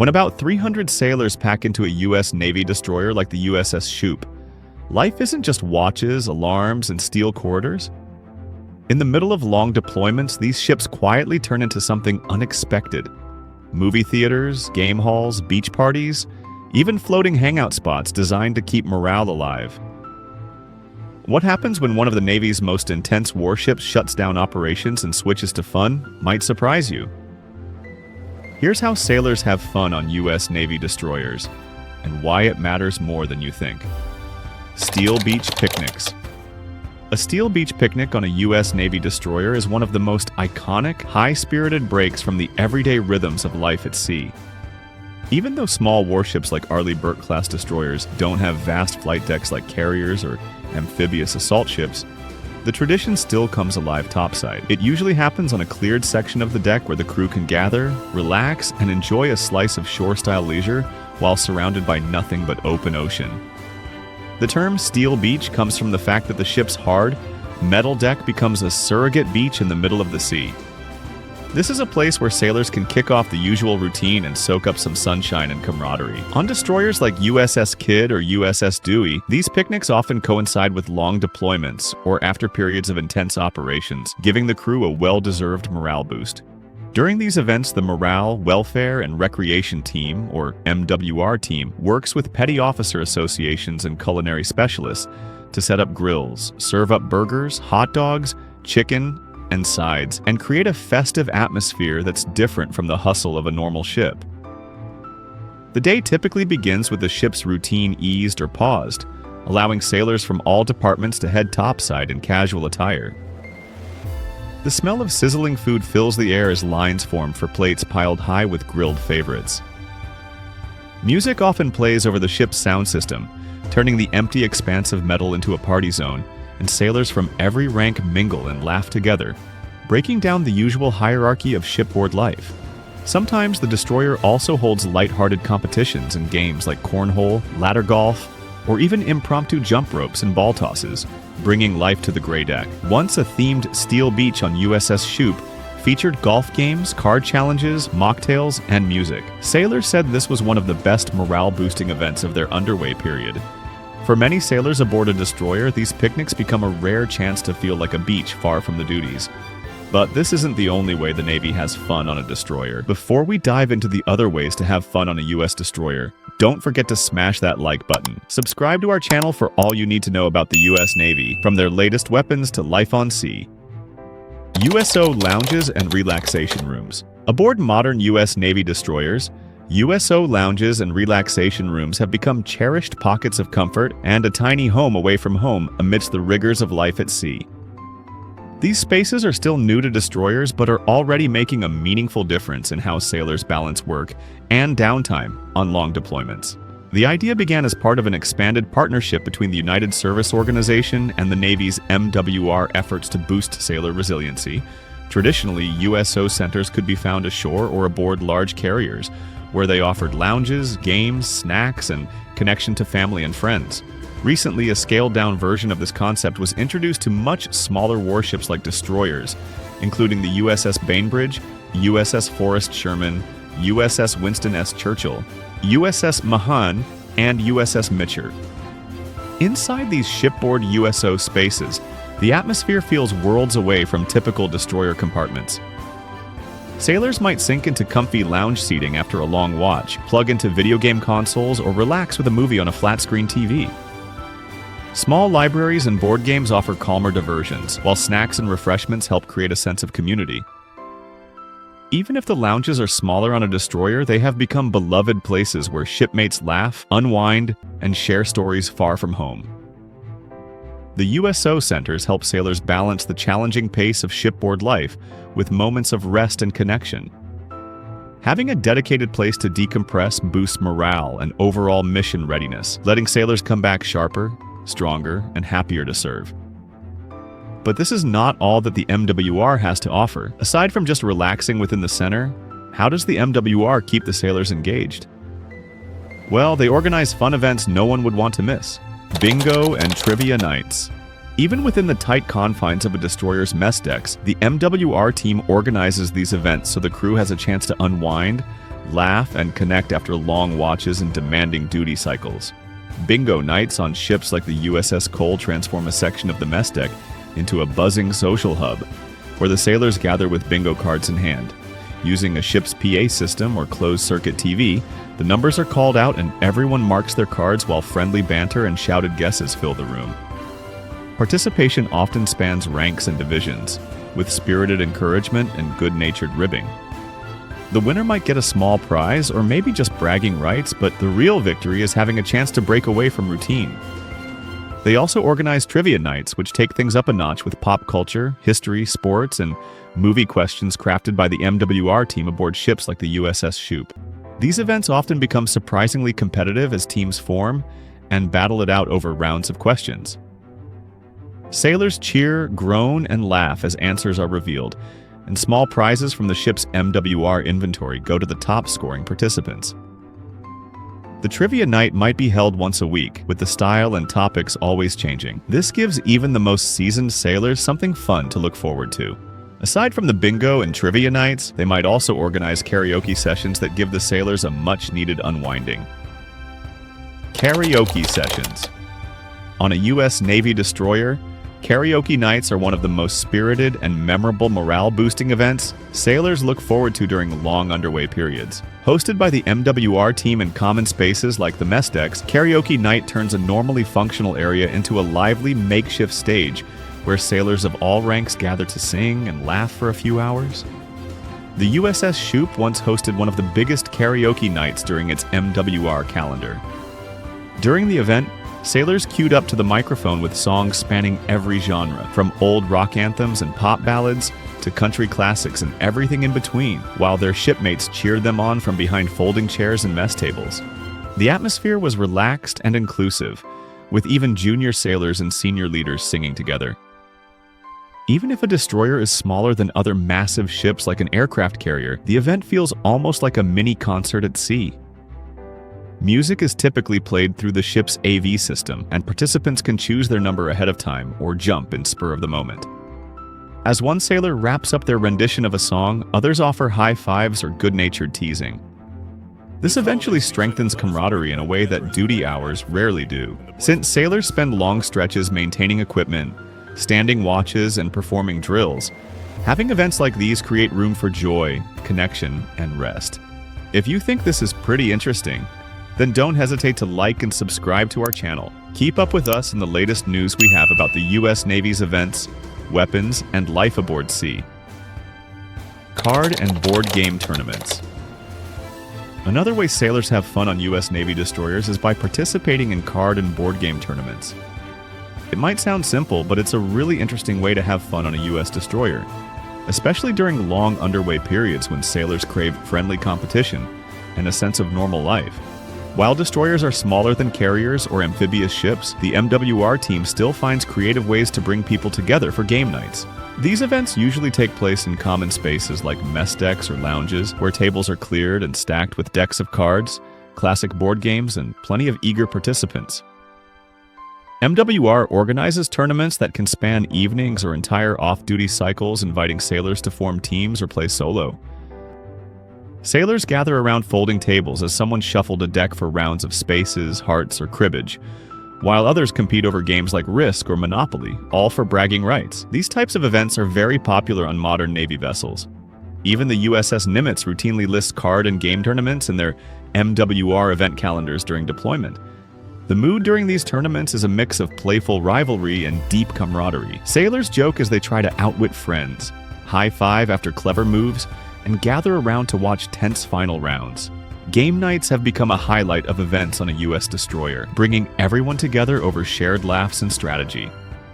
When about 300 sailors pack into a U.S. Navy destroyer like the USS Shoop, life isn't just watches, alarms, and steel corridors. In the middle of long deployments, these ships quietly turn into something unexpected. Movie theaters, game halls, beach parties, even floating hangout spots designed to keep morale alive. What happens when one of the Navy's most intense warships shuts down operations and switches to fun might surprise you. Here's how sailors have fun on U.S. Navy destroyers, and why it matters more than you think. Steel beach picnics. A steel beach picnic on a U.S. Navy destroyer is one of the most iconic, high-spirited breaks from the everyday rhythms of life at sea. Even though small warships like Arleigh Burke-class destroyers don't have vast flight decks like carriers or amphibious assault ships, the tradition still comes alive topside. It usually happens on a cleared section of the deck where the crew can gather, relax, and enjoy a slice of shore-style leisure while surrounded by nothing but open ocean. The term steel beach comes from the fact that the ship's hard, metal deck becomes a surrogate beach in the middle of the sea. This is a place where sailors can kick off the usual routine and soak up some sunshine and camaraderie. On destroyers like USS Kidd or USS Dewey, these picnics often coincide with long deployments or after periods of intense operations, giving the crew a well-deserved morale boost. During these events, the Morale, Welfare, and Recreation Team, or MWR team, works with petty officer associations and culinary specialists to set up grills, serve up burgers, hot dogs, chicken, and sides, and create a festive atmosphere that's different from the hustle of a normal ship. The day typically begins with the ship's routine eased or paused, allowing sailors from all departments to head topside in casual attire. The smell of sizzling food fills the air as lines form for plates piled high with grilled favorites. Music often plays over the ship's sound system, turning the empty expanse of metal into a party zone, and sailors from every rank mingle and laugh together, breaking down the usual hierarchy of shipboard life. Sometimes the destroyer also holds light-hearted competitions and games like cornhole, ladder golf, or even impromptu jump ropes and ball tosses, bringing life to the gray deck. Once a themed steel beach on USS Shoop featured golf games, card challenges, mocktails, and music. Sailors said this was one of the best morale-boosting events of their underway period. For many sailors aboard a destroyer, these picnics become a rare chance to feel like a beach far from the duties. But this isn't the only way the Navy has fun on a destroyer. Before we dive into the other ways to have fun on a U.S. destroyer, don't forget to smash that like button. Subscribe to our channel for all you need to know about the U.S. Navy, from their latest weapons to life on sea. USO lounges and relaxation rooms. Aboard modern U.S. Navy destroyers, USO lounges and relaxation rooms have become cherished pockets of comfort and a tiny home away from home amidst the rigors of life at sea. These spaces are still new to destroyers but are already making a meaningful difference in how sailors balance work and downtime on long deployments. The idea began as part of an expanded partnership between the United Service Organization and the Navy's MWR efforts to boost sailor resiliency. Traditionally, USO centers could be found ashore or aboard large carriers, where they offered lounges, games, snacks, and connection to family and friends. Recently, a scaled-down version of this concept was introduced to much smaller warships like destroyers, including the USS Bainbridge, USS Forrest Sherman, USS Winston S. Churchill, USS Mahan, and USS Mitchell. Inside these shipboard USO spaces, the atmosphere feels worlds away from typical destroyer compartments. Sailors might sink into comfy lounge seating after a long watch, plug into video game consoles, or relax with a movie on a flat-screen TV. Small libraries and board games offer calmer diversions, while snacks and refreshments help create a sense of community. Even if the lounges are smaller on a destroyer, they have become beloved places where shipmates laugh, unwind, and share stories far from home. The USO centers help sailors balance the challenging pace of shipboard life with moments of rest and connection. Having a dedicated place to decompress boosts morale and overall mission readiness, letting sailors come back sharper, stronger, and happier to serve. But this is not all that the MWR has to offer. Aside from just relaxing within the center, how does the MWR keep the sailors engaged? Well, they organize fun events no one would want to miss. Bingo and trivia nights. Even within the tight confines of a destroyer's mess decks, the MWR team organizes these events so the crew has a chance to unwind, laugh, and connect after long watches and demanding duty cycles. Bingo nights on ships like the USS Cole transform a section of the mess deck into a buzzing social hub, where the sailors gather with bingo cards in hand. Using a ship's PA system or closed-circuit TV, the numbers are called out and everyone marks their cards while friendly banter and shouted guesses fill the room. Participation often spans ranks and divisions, with spirited encouragement and good-natured ribbing. The winner might get a small prize or maybe just bragging rights, but the real victory is having a chance to break away from routine. They also organize trivia nights, which take things up a notch with pop culture, history, sports, and movie questions crafted by the MWR team aboard ships like the USS Shoop. These events often become surprisingly competitive as teams form and battle it out over rounds of questions. Sailors cheer, groan, and laugh as answers are revealed, and small prizes from the ship's MWR inventory go to the top-scoring participants. The trivia night might be held once a week, with the style and topics always changing. This gives even the most seasoned sailors something fun to look forward to. Aside from the bingo and trivia nights, they might also organize karaoke sessions that give the sailors a much-needed unwinding. Karaoke sessions. On a U.S. Navy destroyer, karaoke nights are one of the most spirited and memorable morale-boosting events sailors look forward to during long underway periods. Hosted by the MWR team in common spaces like the mess decks, karaoke night turns a normally functional area into a lively makeshift stage where sailors of all ranks gather to sing and laugh for a few hours. The USS Shoop once hosted one of the biggest karaoke nights during its MWR calendar. During the event, sailors queued up to the microphone with songs spanning every genre, from old rock anthems and pop ballads to country classics and everything in between, while their shipmates cheered them on from behind folding chairs and mess tables. The atmosphere was relaxed and inclusive, with even junior sailors and senior leaders singing together. Even if a destroyer is smaller than other massive ships like an aircraft carrier, the event feels almost like a mini concert at sea. Music is typically played through the ship's AV system, and participants can choose their number ahead of time or jump in spur of the moment. As one sailor wraps up their rendition of a song, others offer high fives or good-natured teasing. This eventually strengthens camaraderie in a way that duty hours rarely do. Since sailors spend long stretches maintaining equipment, standing watches, and performing drills, having events like these create room for joy, connection, and rest. If you think this is pretty interesting, then don't hesitate to like and subscribe to our channel. Keep up with us in the latest news we have about the U.S. Navy's events, weapons, and life aboard sea. Card and board game tournaments. Another way sailors have fun on U.S. Navy destroyers is by participating in card and board game tournaments. It might sound simple, but it's a really interesting way to have fun on a U.S. destroyer, especially during long underway periods when sailors crave friendly competition and a sense of normal life. While destroyers are smaller than carriers or amphibious ships, the MWR team still finds creative ways to bring people together for game nights. These events usually take place in common spaces like mess decks or lounges, where tables are cleared and stacked with decks of cards, classic board games, and plenty of eager participants. MWR organizes tournaments that can span evenings or entire off-duty cycles, inviting sailors to form teams or play solo. Sailors gather around folding tables as someone shuffled a deck for rounds of spaces, hearts, or cribbage, while others compete over games like Risk or Monopoly, all for bragging rights. These types of events are very popular on modern Navy vessels. Even the USS Nimitz routinely lists card and game tournaments in their MWR event calendars during deployment. The mood during these tournaments is a mix of playful rivalry and deep camaraderie. Sailors joke as they try to outwit friends, high-five after clever moves, and gather around to watch tense final rounds. Game nights have become a highlight of events on a U.S. destroyer, bringing everyone together over shared laughs and strategy.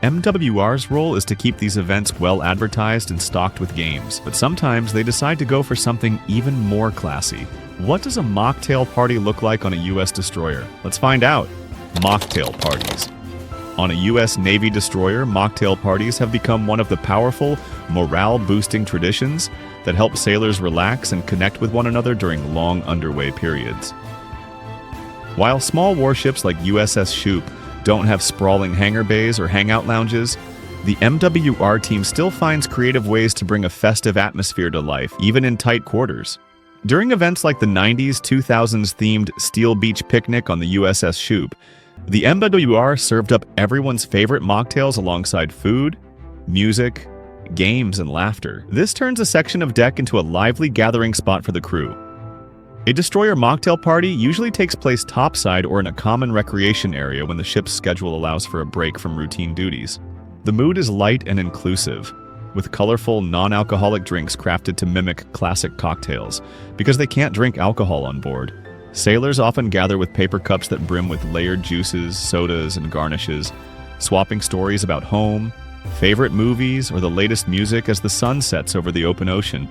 MWR's role is to keep these events well advertised and stocked with games, but sometimes they decide to go for something even more classy. What does a mocktail party look like on a U.S. destroyer? Let's find out. Mocktail parties. On a U.S. Navy destroyer, mocktail parties have become one of the powerful, morale-boosting traditions that help sailors relax and connect with one another during long underway periods. While small warships like USS Shoop don't have sprawling hangar bays or hangout lounges, the MWR team still finds creative ways to bring a festive atmosphere to life, even in tight quarters. During events like the 90s, 2000s themed Steel Beach picnic on the USS Shoop, the MWR served up everyone's favorite mocktails alongside food, music, games, and laughter. This turns a section of deck into a lively gathering spot for the crew. A destroyer mocktail party usually takes place topside or in a common recreation area when the ship's schedule allows for a break from routine duties. The mood is light and inclusive, with colorful, non-alcoholic drinks crafted to mimic classic cocktails, because they can't drink alcohol on board. Sailors often gather with paper cups that brim with layered juices, sodas, and garnishes, swapping stories about home, favorite movies, or the latest music as the sun sets over the open ocean.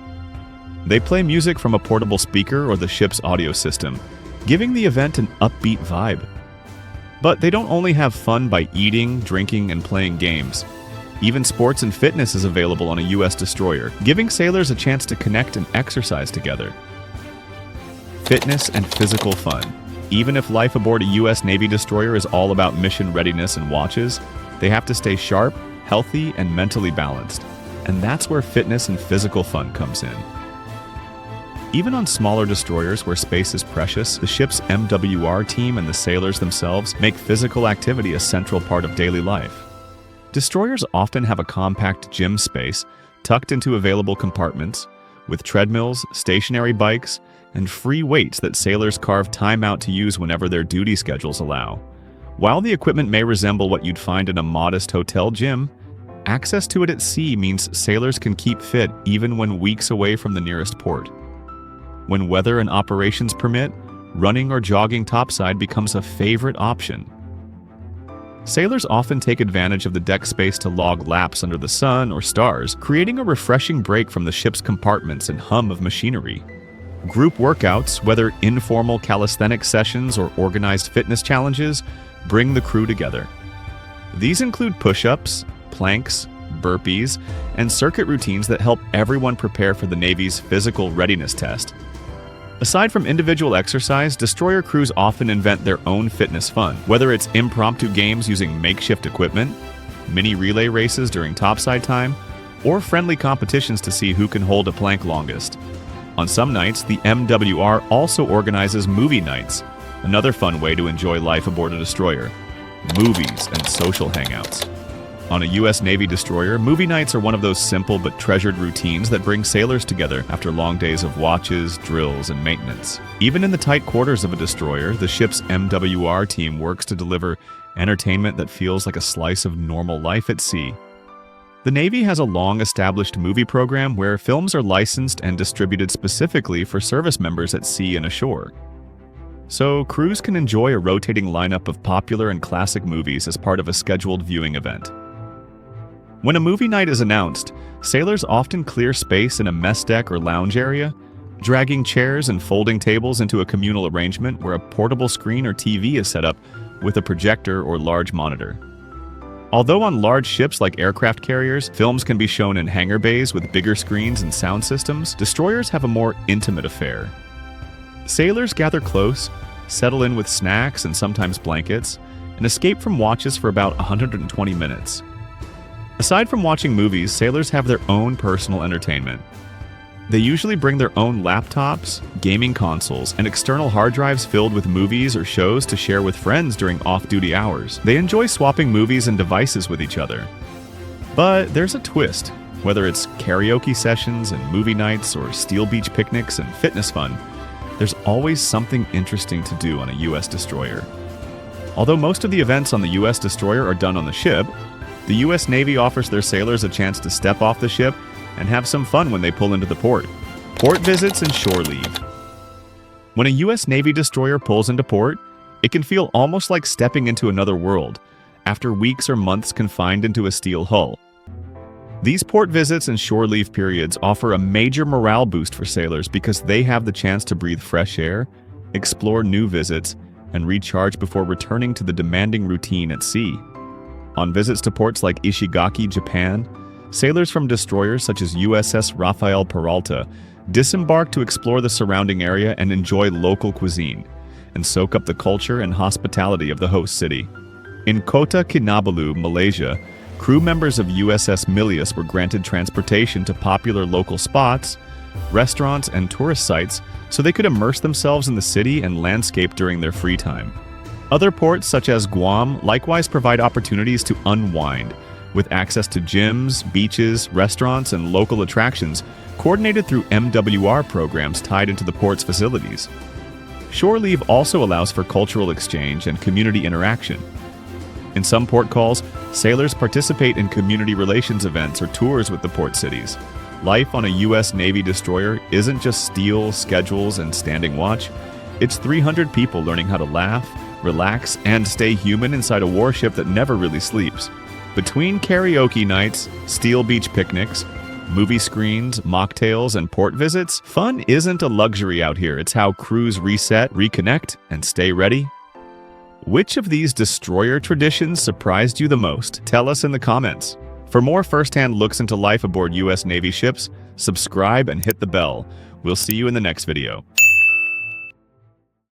They play music from a portable speaker or the ship's audio system, giving the event an upbeat vibe. But they don't only have fun by eating, drinking, and playing games. Even sports and fitness is available on a U.S. destroyer, giving sailors a chance to connect and exercise together. Fitness and physical fun. Even if life aboard a U.S. Navy destroyer is all about mission readiness and watches, they have to stay sharp, healthy, and mentally balanced. And that's where fitness and physical fun comes in. Even on smaller destroyers where space is precious, the ship's MWR team and the sailors themselves make physical activity a central part of daily life. Destroyers often have a compact gym space tucked into available compartments, with treadmills, stationary bikes, and free weights that sailors carve time out to use whenever their duty schedules allow. While the equipment may resemble what you'd find in a modest hotel gym, access to it at sea means sailors can keep fit even when weeks away from the nearest port. When weather and operations permit, running or jogging topside becomes a favorite option. Sailors often take advantage of the deck space to log laps under the sun or stars, creating a refreshing break from the ship's compartments and hum of machinery. Group workouts, whether informal calisthenics sessions or organized fitness challenges, bring the crew together. These include push-ups, planks, burpees, and circuit routines that help everyone prepare for the Navy's physical readiness test. Aside from individual exercise, destroyer crews often invent their own fitness fun, whether it's impromptu games using makeshift equipment, mini relay races during topside time, or friendly competitions to see who can hold a plank longest. On some nights, the MWR also organizes movie nights, another fun way to enjoy life aboard a destroyer. Movies and social hangouts. On a U.S. Navy destroyer, movie nights are one of those simple but treasured routines that bring sailors together after long days of watches, drills, and maintenance. Even in the tight quarters of a destroyer, the ship's MWR team works to deliver entertainment that feels like a slice of normal life at sea. The Navy has a long-established movie program where films are licensed and distributed specifically for service members at sea and ashore. So, crews can enjoy a rotating lineup of popular and classic movies as part of a scheduled viewing event. When a movie night is announced, sailors often clear space in a mess deck or lounge area, dragging chairs and folding tables into a communal arrangement where a portable screen or TV is set up with a projector or large monitor. Although on large ships like aircraft carriers, films can be shown in hangar bays with bigger screens and sound systems, destroyers have a more intimate affair. Sailors gather close, settle in with snacks and sometimes blankets, and escape from watches for about 120 minutes. Aside from watching movies, sailors have their own personal entertainment. They usually bring their own laptops, gaming consoles, and external hard drives filled with movies or shows to share with friends during off-duty hours. They enjoy swapping movies and devices with each other. But there's a twist. Whether it's karaoke sessions and movie nights or Steel Beach picnics and fitness fun, there's always something interesting to do on a U.S. destroyer. Although most of the events on the U.S. destroyer are done on the ship, the U.S. Navy offers their sailors a chance to step off the ship and have some fun when they pull into the port. Port visits and shore leave. When a U.S. Navy destroyer pulls into port, it can feel almost like stepping into another world, after weeks or months confined into a steel hull. These port visits and shore leave periods offer a major morale boost for sailors because they have the chance to breathe fresh air, explore new visits, and recharge before returning to the demanding routine at sea. On visits to ports like Ishigaki, Japan, sailors from destroyers such as USS Rafael Peralta disembark to explore the surrounding area and enjoy local cuisine, and soak up the culture and hospitality of the host city. In Kota Kinabalu, Malaysia, crew members of USS Milius were granted transportation to popular local spots, restaurants, and tourist sites so they could immerse themselves in the city and landscape during their free time. Other ports, such as Guam, likewise provide opportunities to unwind, with access to gyms, beaches, restaurants, and local attractions coordinated through MWR programs tied into the port's facilities. Shore leave also allows for cultural exchange and community interaction. In some port calls, sailors participate in community relations events or tours with the port cities. Life on a U.S. Navy destroyer isn't just steel, schedules, and standing watch. It's 300 people learning how to laugh, relax, and stay human inside a warship that never really sleeps. Between karaoke nights, steel beach picnics, movie screens, mocktails, and port visits, fun isn't a luxury out here. It's how crews reset, reconnect, and stay ready. Which of these destroyer traditions surprised you the most? Tell us in the comments. For more first-hand looks into life aboard U.S. Navy ships, subscribe and hit the bell. We'll see you in the next video.